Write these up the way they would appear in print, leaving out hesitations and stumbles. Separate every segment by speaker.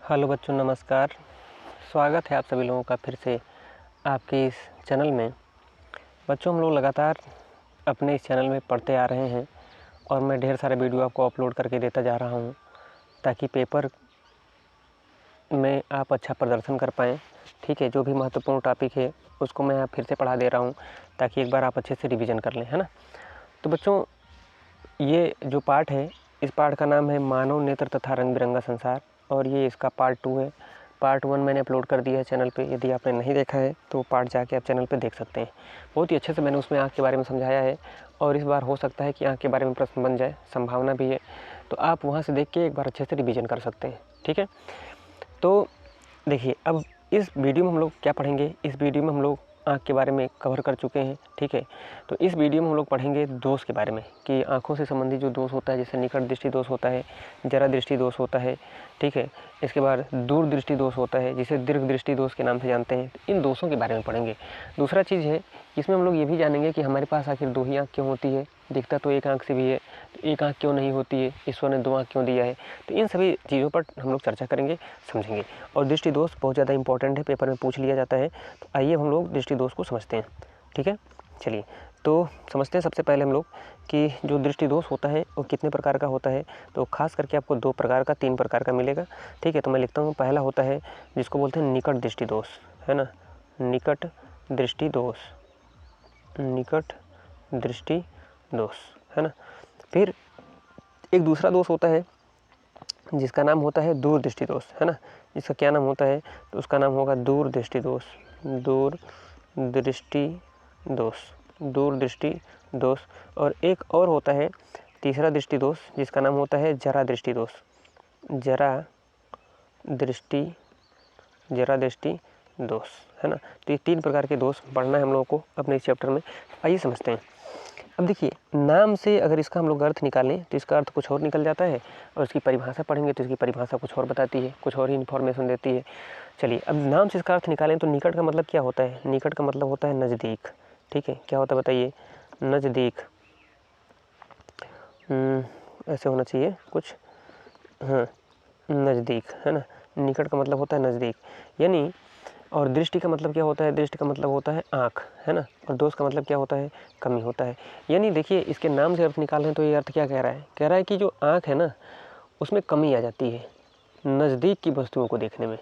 Speaker 1: Hello बच्चों, नमस्कार। स्वागत है आप सभी लोगों का फिर से आपके इस चैनल में। बच्चों, हम लोग लगातार अपने इस चैनल में पढ़ते आ रहे हैं और मैं ढेर सारे वीडियो आपको अपलोड करके देता जा रहा हूं ताकि पेपर में आप अच्छा प्रदर्शन कर पाएँ। ठीक है, जो भी महत्वपूर्ण टॉपिक है उसको मैं आप फिर से पढ़ा दे रहा हूँ ताकि एक बार आप अच्छे से रिवीजन कर लें, है ना। तो बच्चों, ये जो पार्ट है, इस पार्ट का नाम है मानव नेत्र तथा रंग बिरंगा संसार और ये इसका पार्ट 2 है। पार्ट 1 मैंने अपलोड कर दिया है चैनल पे। यदि आपने नहीं देखा है तो पार्ट जाके आप चैनल पे देख सकते हैं। बहुत ही अच्छे से मैंने उसमें आँख के बारे में समझाया है और इस बार हो सकता है कि आँख के बारे में प्रश्न बन जाए, संभावना भी है। तो आप वहाँ से देख के एक बार अच्छे से रिवीजन कर सकते हैं। ठीक है, तो देखिए, अब इस वीडियो में हम लोग क्या पढ़ेंगे। इस वीडियो में हम लोग आँख के बारे में कवर कर चुके हैं। ठीक है, तो इस वीडियो में हम लोग पढ़ेंगे दोष के बारे में कि आँखों से संबंधित जो दोष होता है, जैसे निकट दृष्टि दोष होता है, जरा दृष्टि दोष होता है। ठीक है, इसके बाद दूर दृष्टि दोष होता है, जिसे दीर्घ दृष्टि दोष के नाम से जानते हैं। तो इन दोषों के बारे में पढ़ेंगे। दूसरा चीज़ है, इसमें हम लोग ये भी जानेंगे कि हमारे पास आखिर दो ही आँख क्यों होती है। दिखता तो एक आँख से भी है, तो एक आँख क्यों नहीं होती है, ईश्वर ने दो आँख क्यों दिया है। तो इन सभी चीज़ों पर हम लोग चर्चा करेंगे, समझेंगे। और दृष्टि दोष बहुत ज़्यादा इंपॉर्टेंट है, पेपर में पूछ लिया जाता है। तो आइए हम लोग दृष्टि दोष को समझते हैं। ठीक है, चलिए तो समझते हैं। सबसे पहले हम लोग कि जो दृष्टि दोष होता है वो कितने प्रकार का होता है। तो खास करके आपको 2 प्रकार का, 3 प्रकार का मिलेगा। ठीक है, तो मैं लिखता हूँ। पहला होता है जिसको बोलते हैं निकट दृष्टि दोष, है ना। निकट दृष्टि दोष, निकट दृष्टि दोष, है ना। फिर एक दूसरा दोष होता है जिसका नाम होता है दूर दृष्टि दोष, है ना। इसका क्या नाम होता है, तो उसका नाम होगा दूर दृष्टि दोष। दूर दृष्टि दोष, दूर दृष्टि दोष। और एक और होता है तीसरा दृष्टि दोष, जिसका नाम होता है जरा दृष्टि दोष। जरा दृष्टि, जरा दृष्टि दोष, है ना। तो ये 3 प्रकार के दोष पढ़ना है हम लोगों को अपने इस चैप्टर में। आइए समझते हैं। अब देखिए, नाम से अगर इसका हम लोग अर्थ निकालें तो इसका अर्थ कुछ और निकल जाता है और इसकी परिभाषा पढ़ेंगे तो इसकी परिभाषा कुछ और बताती है, कुछ और ही इन्फॉर्मेशन देती है। चलिए, अब नाम से इसका अर्थ निकालें तो निकट का मतलब क्या होता है। निकट का मतलब होता है नज़दीक। ठीक है, क्या होता है बताइए, नज़दीक। ऐसे होना चाहिए कुछ, हाँ, नज़दीक, है ना। निकट का मतलब होता है नज़दीक, यानी। और दृष्टि का मतलब क्या होता है, दृष्टि का मतलब होता है आँख, है ना। और दोष का मतलब क्या होता है, कमी होता है। यानी देखिए, इसके नाम से अर्थ निकाल रहे हैं तो ये अर्थ क्या कह रहा है, कह रहा है कि जो आँख है ना, उसमें कमी आ जाती है नज़दीक की वस्तुओं को देखने में।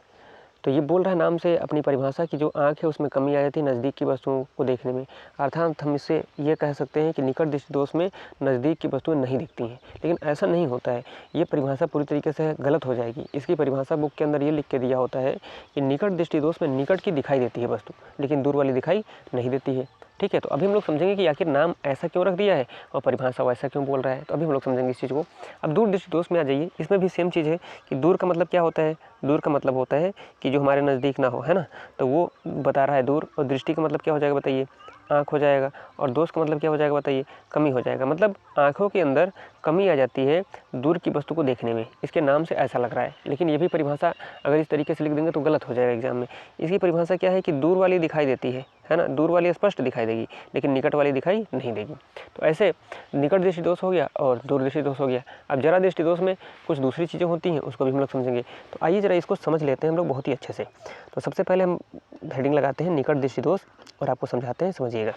Speaker 1: तो ये बोल रहा है नाम से अपनी परिभाषा की जो आँख है उसमें कमी आ जाती है नज़दीक की वस्तुओं को देखने में। अर्थात हम इससे ये कह सकते हैं कि निकट दृष्टि दोष में नज़दीक की वस्तुएं नहीं दिखती हैं। लेकिन ऐसा नहीं होता है, ये परिभाषा पूरी तरीके से गलत हो जाएगी। इसकी परिभाषा बुक के अंदर ये लिख के दिया होता है कि निकट दृष्टि दोष में निकट की दिखाई देती है वस्तु, लेकिन दूर वाली दिखाई नहीं देती है। ठीक है, तो अभी हम लोग समझेंगे कि आखिर नाम ऐसा क्यों रख दिया है और परिभाषा वैसा क्यों बोल रहा है। तो अभी हम लोग समझेंगे इस चीज़ को। अब दूर दृष्टि दोष में आ जाइए। इसमें भी सेम चीज़ है कि दूर का मतलब क्या होता है, दूर का मतलब होता है कि जो हमारे नज़दीक ना हो, है ना। तो वो बता रहा है दूर। और दृष्टि का मतलब क्या हो जाएगा बताइए, आँख हो जाएगा। और दोष का मतलब क्या हो जाएगा बताइए, कमी हो जाएगा। मतलब आँखों के अंदर कमी आ जाती है दूर की वस्तु को देखने में। इसके नाम से ऐसा लग रहा है, लेकिन ये भी परिभाषा अगर इस तरीके से लिख देंगे तो गलत हो जाएगा एग्जाम में। इसकी परिभाषा क्या है कि दूर वाली दिखाई देती है ना। दूर वाली स्पष्ट दिखाई देगी लेकिन निकट वाली दिखाई नहीं देगी। तो ऐसे निकट दृष्टि दोष हो गया और दूर दृष्टि दोष हो गया। अब जरा दृष्टि दोष में कुछ दूसरी चीज़ें होती हैं, उसको भी हम लोग समझेंगे। तो आइए जरा इसको समझ लेते हैं हम लोग बहुत ही अच्छे से। तो सबसे पहले हम हेडिंग लगाते हैं निकट दृष्टि दोष और आपको समझाते हैं, समझिएगा।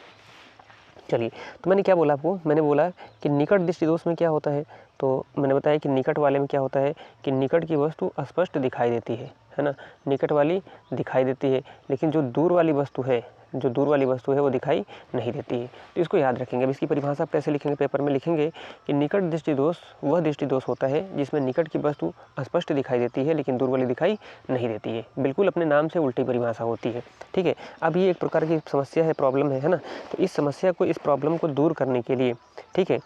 Speaker 1: चलिए, तो मैंने क्या बोला आपको, मैंने बोला कि निकट दृष्टि दोष में क्या होता है। तो मैंने बताया कि निकट वाले में क्या होता है कि निकट की वस्तु स्पष्ट दिखाई देती है ना। निकट वाली दिखाई देती है, लेकिन जो दूर वाली वस्तु है, जो दूर वाली वस्तु है वो दिखाई नहीं देती है। तो इसको याद रखेंगे। अब इसकी परिभाषा आप कैसे लिखेंगे, पेपर में लिखेंगे कि निकट दृष्टि दोष वह दृष्टि दोष होता है जिसमें निकट की वस्तु स्पष्ट दिखाई देती है लेकिन दूर वाली दिखाई नहीं देती है। बिल्कुल अपने नाम से उल्टी परिभाषा होती है। ठीक है, अब ये एक प्रकार की समस्या है, प्रॉब्लम है ना। तो इस समस्या को, इस प्रॉब्लम को दूर करने के लिए, ठीक है,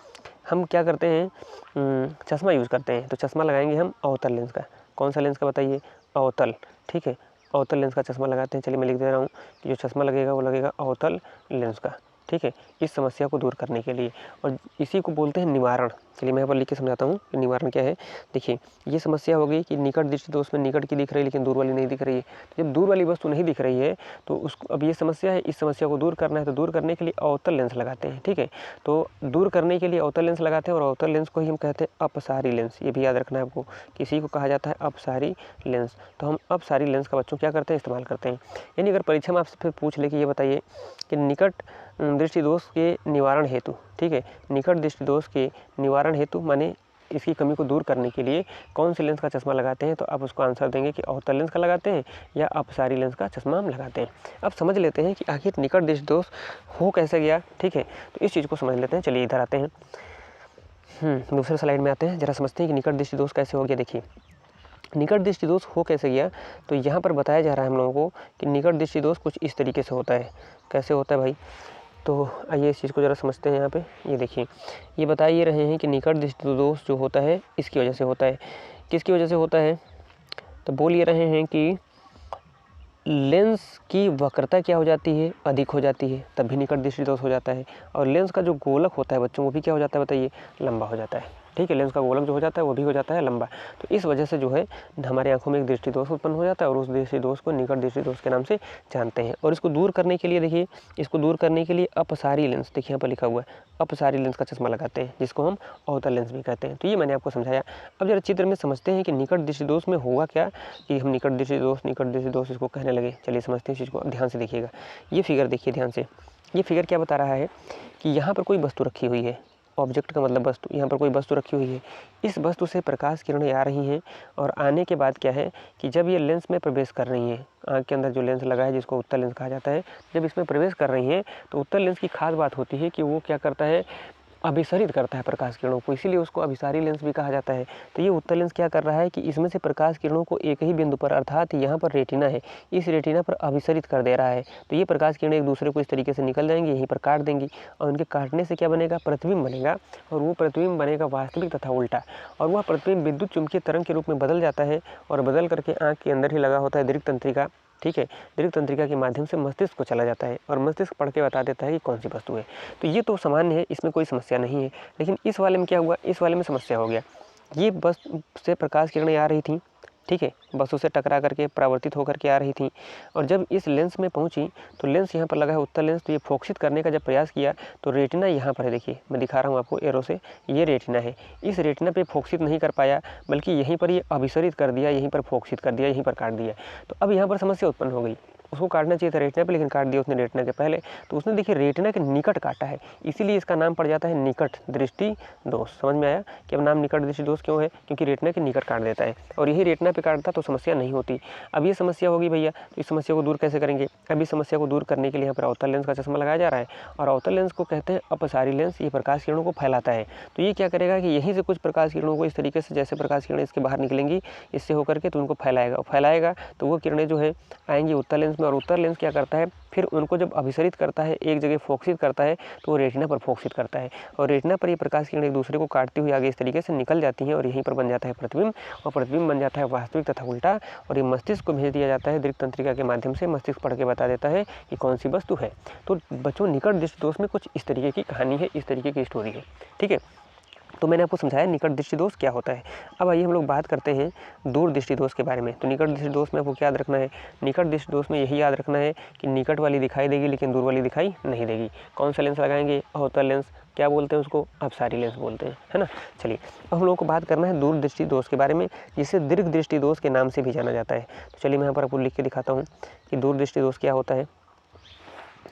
Speaker 1: हम क्या करते हैं, चश्मा यूज़ करते हैं। तो चश्मा लगाएंगे हम अवतल लेंस का। कौन सा लेंस का बताइए, अवतल। ठीक है, अवतल लेंस का चश्मा लगाते हैं। चलिए मैं लिख दे रहा हूँ कि जो चश्मा लगेगा वो लगेगा अवतल लेंस का। ठीक है, इस समस्या को दूर करने के लिए, और इसी को बोलते हैं निवारण। चलिए मैं यहाँ पर लिख के समझाता हूँ कि निवारण क्या है। देखिए, ये समस्या हो गई कि निकट दृष्टि दोष में निकट की दिख रही है लेकिन दूर वाली नहीं दिख रही है। तो जब दूर वाली वस्तु नहीं दिख रही है तो उसको, अब ये समस्या है, इस समस्या को दूर करना है तो दूर करने के लिए अवतल लेंस लगाते हैं। ठीक है, तो दूर करने के लिए अवतल लेंस लगाते हैं, और अवतल लेंस को ही हम कहते हैं अपसारी लेंस। ये भी याद रखना है आपको, किसी को कहा जाता है अपसारी लेंस। तो हम अपसारी लेंस का बच्चों क्या करते हैं, इस्तेमाल करते हैं। यानी अगर परीक्षा में आपसे फिर पूछ ले कि ये बताइए कि निकट दृष्टि दोष के निवारण हेतु, ठीक है, निकट दृष्टि दोष के निवारण हेतु माने इसकी कमी को दूर करने के लिए कौन से लेंस का चश्मा लगाते हैं, तो आप उसको आंसर देंगे कि अवतल लेंस का लगाते हैं या अपसारी लेंस का चश्मा हम लगाते हैं। अब समझ लेते हैं कि आखिर निकट दृष्टि दोष हो कैसे गया। ठीक है, तो इस चीज़ को समझ लेते हैं। चलिए इधर आते हैं, दूसरे स्लाइड में आते हैं, जरा समझते हैं कि निकट दृष्टि दोष कैसे हो गया। देखिए, निकट दृष्टि दोष हो कैसे गया, तो यहाँ पर बताया जा रहा है हम लोगों को कि निकट दृष्टि दोष कुछ इस तरीके से होता है। कैसे होता है भाई, तो आइए इस चीज़ को ज़रा समझते हैं। यहाँ पे ये देखिए, ये बता ये रहे हैं कि निकट दृष्टि दोष जो होता है इसकी वजह से होता है। किसकी वजह से होता है, तो बोल ये रहे हैं कि लेंस की वक्रता क्या हो जाती है, अधिक हो जाती है, तब भी निकट दृष्टि दोष हो जाता है। और लेंस का जो गोलक होता है बच्चों, वो भी क्या हो जाता है बताइए, लंबा हो जाता है। ठीक है, लेंस का गोलक जो हो जाता है वो भी हो जाता है लंबा। तो इस वजह से जो है हमारी आंखों में एक दृष्टि दोष उत्पन्न हो जाता है, और उस दृष्टि दोष को निकट दृष्टि दोष के नाम से जानते हैं। और इसको दूर करने के लिए देखिए, इसको दूर करने के लिए अपसारी लेंस, देखिए यहाँ पर लिखा हुआ है अपसारी लेंस का चश्मा लगाते हैं, जिसको हम अवतल लेंस भी कहते हैं। तो ये मैंने आपको समझाया। अब जरा चित्र में समझते हैं कि निकट दृष्टि दोष में होगा क्या, कि हम निकट दृष्टि दोष इसको कहने लगे। चलिए समझते हैं इस चीज़ को, ध्यान से देखिएगा। ये फिगर देखिए ध्यान से, ये फिगर क्या बता रहा है कि यहाँ पर कोई वस्तु रखी हुई है, ऑब्जेक्ट का मतलब वस्तु, यहाँ पर कोई वस्तु रखी हुई है, इस वस्तु से प्रकाश किरणें आ रही हैं, और आने के बाद क्या है कि जब ये लेंस में प्रवेश कर रही हैं, आँख के अंदर जो लेंस लगा है जिसको उत्तल लेंस कहा जाता है, जब इसमें प्रवेश कर रही हैं तो उत्तल लेंस की खास बात होती है कि वो क्या करता है, अभिसरित करता है प्रकाश किरणों को, इसीलिए उसको अभिसारी लेंस भी कहा जाता है। तो ये उत्तल लेंस क्या कर रहा है कि इसमें से प्रकाश किरणों को एक ही बिंदु पर, अर्थात यहाँ पर रेटिना है, इस रेटिना पर अभिसरित कर दे रहा है। तो ये प्रकाश किरणें एक दूसरे को इस तरीके से निकल जाएंगी, यहीं पर काट देंगी, और उनके काटने से क्या बनेगा, प्रतिबिंब बनेगा, और वो प्रतिबिंब बनेगा वास्तविक तथा उल्टा, और वह प्रतिबिंब विद्युत चुम्बकीय तरंग के रूप में बदल जाता है, और बदल करके आँख के अंदर ही लगा होता है दीर्घ तंत्रिका। ठीक है, दीर्घ तंत्रिका के माध्यम से मस्तिष्क को चला जाता है, और मस्तिष्क पढ़ के बता देता है कि कौन सी वस्तु है। तो ये तो सामान्य है, इसमें कोई समस्या नहीं है। लेकिन इस वाले में क्या हुआ, इस वाले में समस्या हो गया। ये बस से प्रकाश किरणें आ रही थी, ठीक है, बस उसे टकरा करके परावर्तित होकर के आ रही थी, और जब इस लेंस में पहुंची तो लेंस यहाँ पर लगा है उत्तल लेंस, तो ये फोकसित करने का जब प्रयास किया तो रेटिना यहाँ पर है, देखिए मैं दिखा रहा हूँ आपको एरो से, ये रेटिना है, इस रेटिना पे फोकसित नहीं कर पाया, बल्कि यहीं पर ये अभिसरित कर दिया, यहीं पर फोकसित कर दिया, यहीं पर काट दिया। तो अब यहाँ पर समस्या उत्पन्न हो गई, उसको काटना चाहिए था रेटिना पे, लेकिन काट दिया उसने रेटिना के पहले, तो उसने देखिए रेटिना के निकट काटा है, इसीलिए इसका नाम पड़ जाता है निकट दृष्टि दोष। समझ में आया कि अब नाम निकट दृष्टि दोष क्यों है, क्योंकि रेटिना के निकट काट देता है, और यही रेटिना पे काटता तो समस्या नहीं होती। अब ये समस्या होगी भैया, तो इस समस्या को दूर कैसे करेंगे। अब इस समस्या को दूर करने के लिए यहाँ पर अवतल लेंस का चश्मा लगाया जा रहा है, और अवतल लेंस को कहते हैं अपसारी लेंस, ये प्रकाश किरणों को फैलाता है। तो ये क्या करेगा कि यहीं से कुछ प्रकाश किरणों को इस तरीके से, जैसे प्रकाश किरणें इसके बाहर निकलेंगी इससे होकर के, तो उनको फैलाएगा, तो वो किरणें जो है आएंगी उत्तल लेंस में, और उत्तल लेंस क्या करता है, फिर उनको जब अभिसरित करता है, एक जगह फोकसित करता है, तो वो रेटिना पर फोकसित करता है, और रेटिना पर ये प्रकाश किरण एक दूसरे को काटती हुई आगे इस तरीके से निकल जाती हैं, और यहीं पर बन जाता है प्रतिबिंब, और प्रतिबिंब बन जाता है वास्तविक तथा उल्टा, और ये मस्तिष्क को भेज दिया जाता है दीर्घ तंत्रिका के माध्यम से, मस्तिष्क पढ़ के बता देता है कि कौन सी वस्तु है। तो बच्चों निकट दृष्टि दोष में कुछ इस तरीके की कहानी है, इस तरीके की स्टोरी है। ठीक है, तो मैंने आपको समझाया निकट दृष्टि दोष क्या होता है। अब आइए हम लोग बात करते हैं दूर दृष्टि दोष के बारे में। तो निकट दृष्टि दोष में आपको क्या याद रखना है, निकट दृष्टि दोष में यही याद रखना है कि निकट वाली दिखाई देगी लेकिन दूर वाली दिखाई नहीं देगी। कौन सा लेंस लगाएंगे, अवतल लेंस, क्या बोलते हैं उसको, अपसारी लेंस बोलते हैं, है ना। चलिए अब हम लोगों को बात करना है दूर दृष्टि दोष के बारे में, जिसे दीर्घ दृष्टि दोष के नाम से भी जाना जाता है। तो चलिए मैं यहाँ पर आपको लिख के दिखाता हूँ कि दूर दृष्टि दोष क्या होता है।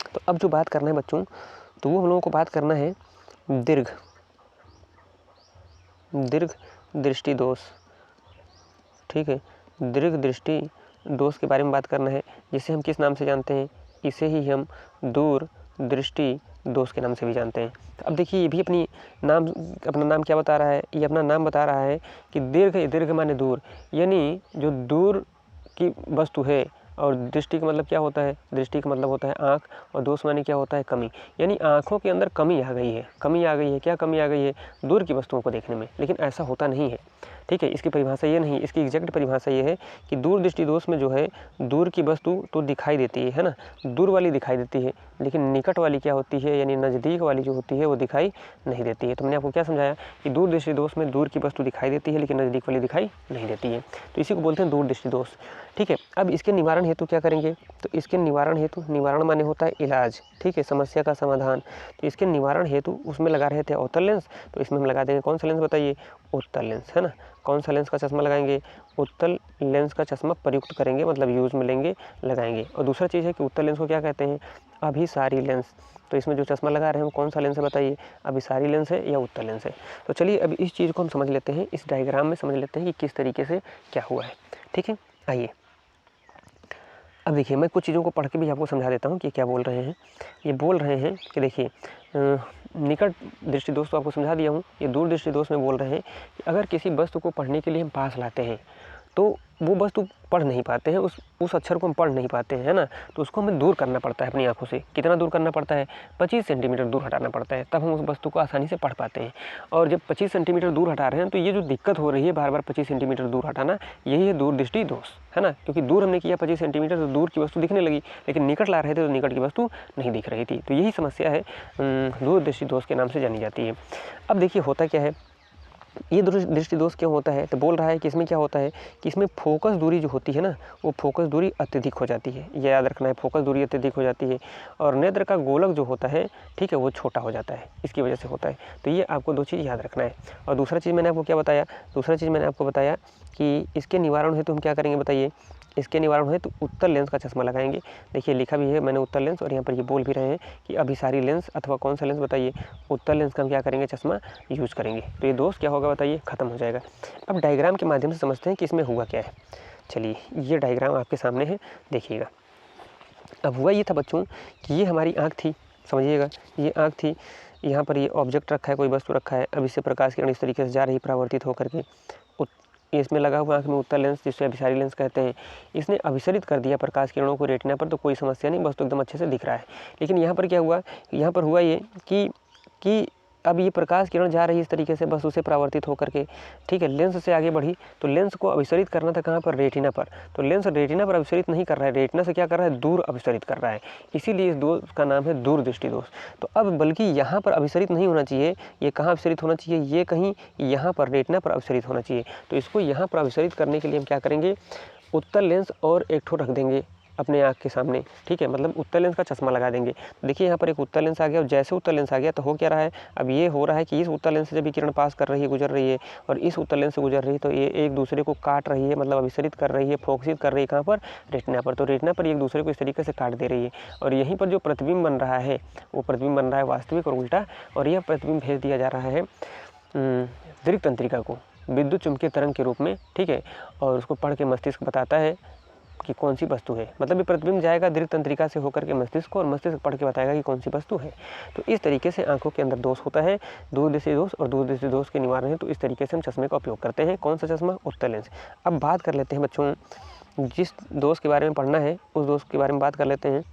Speaker 1: तो अब जो बात करना है बच्चों, तो वो हम लोगों को बात करना है दीर्घ दृष्टि दोष। ठीक है, दीर्घ दृष्टि दोष के बारे में बात करना है, जिसे हम किस नाम से जानते हैं, इसे ही हम दूर दृष्टि दोष के नाम से भी जानते हैं। तो अब देखिए ये भी अपना नाम क्या बता रहा है, ये अपना नाम बता रहा है कि दीर्घ माने दूर, यानी जो दूर की वस्तु है, और दृष्टि का मतलब क्या होता है, दृष्टि का मतलब होता है आँख, और दोष माने क्या होता है, कमी, यानी आँखों के अंदर कमी आ गई है। क्या कमी आ गई है, दूर की वस्तुओं को देखने में, लेकिन ऐसा होता नहीं है। ठीक है। इसकी परिभाषा ये नहीं, इसकी एग्जैक्ट परिभाषा ये है कि दूरदृष्टि दोष में जो है दूर की वस्तु तो दिखाई देती है ना, दूर वाली दिखाई देती है, लेकिन निकट वाली क्या होती है यानी नज़दीक वाली जो होती है वो दिखाई नहीं देती है। तो मैंने आपको क्या समझाया कि दूरदृष्टि दोष में दूर की वस्तु दिखाई देती है लेकिन नज़दीक वाली दिखाई नहीं देती है, तो इसी को बोलते हैं दूरदृष्टि दोष। ठीक है। अब इसके निवारण हेतु क्या करेंगे, तो इसके निवारण हेतु, निवारण माने होता है इलाज, ठीक है, समस्या का समाधान। तो इसके निवारण हेतु उसमें लगा रहे थे अवतल लेंस, तो इसमें हम लगा देंगे कौन सा लेंस बताइए, उत्तल लेंस, है ना। कौन सा लेंस का चश्मा लगाएंगे, उत्तल लेंस का चश्मा प्रयुक्त करेंगे, मतलब यूज में लेंगे, लगाएंगे। और दूसरा चीज़ है कि उत्तल लेंस को क्या कहते हैं, अभिसारी लेंस। तो इसमें जो चश्मा लगा रहे हैं वो कौन सा लेंस है बताइए, अभिसारी लेंस है या उत्तल लेंस है। तो चलिए अब इस चीज़ को हम समझ लेते हैं, इस डायग्राम में समझ लेते हैं कि किस तरीके से क्या हुआ है। ठीक है, आइए अब देखिए मैं कुछ चीज़ों को पढ़ के भी आपको समझा देता हूँ कि क्या बोल रहे हैं। ये बोल रहे हैं कि देखिए निकट दृष्टि दोष तो आपको समझा दिया हूँ, ये दूर दृष्टि दोष में बोल रहे हैं कि अगर किसी वस्तु को पढ़ने के लिए हम पास लाते हैं तो वो वस्तु पढ़ नहीं पाते हैं, उस अक्षर को हम पढ़ नहीं पाते हैं, है ना। तो उसको हमें दूर करना पड़ता है अपनी आंखों से। कितना दूर करना पड़ता है, 25 सेंटीमीटर दूर हटाना पड़ता है, तब हम उस वस्तु को आसानी से पढ़ पाते हैं। और जब 25 सेंटीमीटर दूर हटा रहे हैं तो ये जो दिक्कत हो रही है बार बार 25 सेंटीमीटर दूर हटाना, यही है दूर दृष्टि दोष, है ना। क्योंकि दूर हमने किया 25 सेंटीमीटर तो दूर की वस्तु दिखने लगी, लेकिन निकट ला रहे थे तो निकट की वस्तु नहीं दिख रही थी। तो यही समस्या है, दूर दृष्टि दोष के नाम से जानी जाती है। अब देखिए होता क्या है, ये दृष्टि दोष क्यों होता है, तो बोल रहा है कि इसमें क्या होता है कि इसमें फोकस दूरी जो होती है ना, वो फोकस दूरी अत्यधिक हो जाती है, ये याद रखना है, फोकस दूरी अत्यधिक हो जाती है। और नेत्र का गोलक जो होता है, ठीक है, वो छोटा हो जाता है, इसकी वजह से होता है। तो ये आपको दो चीज़ याद रखना है। और दूसरा चीज़ मैंने आपको क्या बताया, दूसरा चीज़ मैंने आपको बताया कि इसके निवारण हेतु हम क्या करेंगे बताइए, इसके निवारण है तो उत्तल लेंस का चश्मा लगाएंगे। देखिए लिखा भी है मैंने उत्तल लेंस, और यहाँ पर ये बोल भी रहे हैं कि अभिसारी लेंस अथवा कौन सा लेंस बताइए, उत्तल लेंस का हम क्या करेंगे, चश्मा यूज़ करेंगे। तो ये दोष क्या होगा बताइए, खत्म हो जाएगा। अब डायग्राम के माध्यम से समझते हैं कि इसमें हुआ क्या है। चलिए ये डायग्राम आपके सामने है, देखिएगा। अब हुआ ये था बच्चों कि ये हमारी आँख थी, समझिएगा, ये आँख थी, यहाँ पर ये ऑब्जेक्ट रखा है, कोई वस्तु रखा है। अब इससे प्रकाश किरण इस तरीके से जा रही परावर्तित होकर के इसमें लगा हुआ आँख में उत्तल लेंस, जिसे अभिसारी लेंस कहते हैं, इसने अभिसरित कर दिया प्रकाश किरणों को रेटिना पर, तो कोई समस्या नहीं, बस तो एकदम अच्छे से दिख रहा है। लेकिन यहाँ पर क्या हुआ, यहाँ पर हुआ ये कि अब ये प्रकाश किरण जा रही इस तरीके से, बस उसे परावर्तित होकर के, ठीक है, लेंस से आगे बढ़ी। तो लेंस को अभिसरित करना था कहाँ पर, रेटिना पर। तो लेंस रेटिना पर अभिसरित नहीं कर रहा है, रेटिना से क्या कर रहा है, दूर अभिसरित कर रहा है। इसीलिए इस दोष का नाम है दूर दृष्टि दोष। तो अब बल्कि यहाँ पर अभिसरित नहीं होना चाहिए, ये कहाँ अभिसरित होना चाहिए, ये कहीं यहाँ पर रेटिना पर अभिसरित होना चाहिए। तो इसको यहाँ पर अभिसरित करने के लिए हम क्या करेंगे, उत्तल लेंस और एक ठो रख देंगे अपने आँख के सामने, ठीक है, मतलब उत्तल लेंस का चश्मा लगा देंगे। देखिए यहाँ पर एक उत्तल लेंस आ गया, और जैसे उत्तल लेंस आ गया तो हो क्या रहा है, अब ये हो रहा है कि इस उत्तल लेंस से जब ये किरण पास कर रही है, गुजर रही है, और इस उत्तल लेंस से गुजर रही है, तो ये एक दूसरे को काट रही है, मतलब अभिसरित कर रही है, फोकसित कर रही है कहाँ पर, रेटिना पर। तो रेटिना पर एक दूसरे को इस तरीके से काट दे रही है, और यहीं पर जो प्रतिबिंब बन रहा है वो प्रतिबिंब बन रहा है वास्तविक और उल्टा, और यह प्रतिबिंब भेज दिया जा रहा है दीर्घ तंत्रिका को विद्युत चुम्बकीय तरंग के रूप में, ठीक है, और उसको पढ़ के मस्तिष्क बताता है कि कौन सी वस्तु है। मतलब ये प्रतिबिंब जाएगा दीर्घ तंत्रिका से होकर के मस्तिष्क को, और मस्तिष्क पढ़ के बताएगा कि कौन सी वस्तु है। तो इस तरीके से आंखों के अंदर दोष होता है, दूरदृष्टि दोष। और दूरदृष्टि दोष के निवारण है तो इस तरीके से हम चश्मे का उपयोग करते हैं। कौन सा चश्मा, उत्तल लेंस। अब बात कर लेते हैं बच्चों, जिस दोष के बारे में पढ़ना है उस दोष के बारे में बात कर लेते हैं।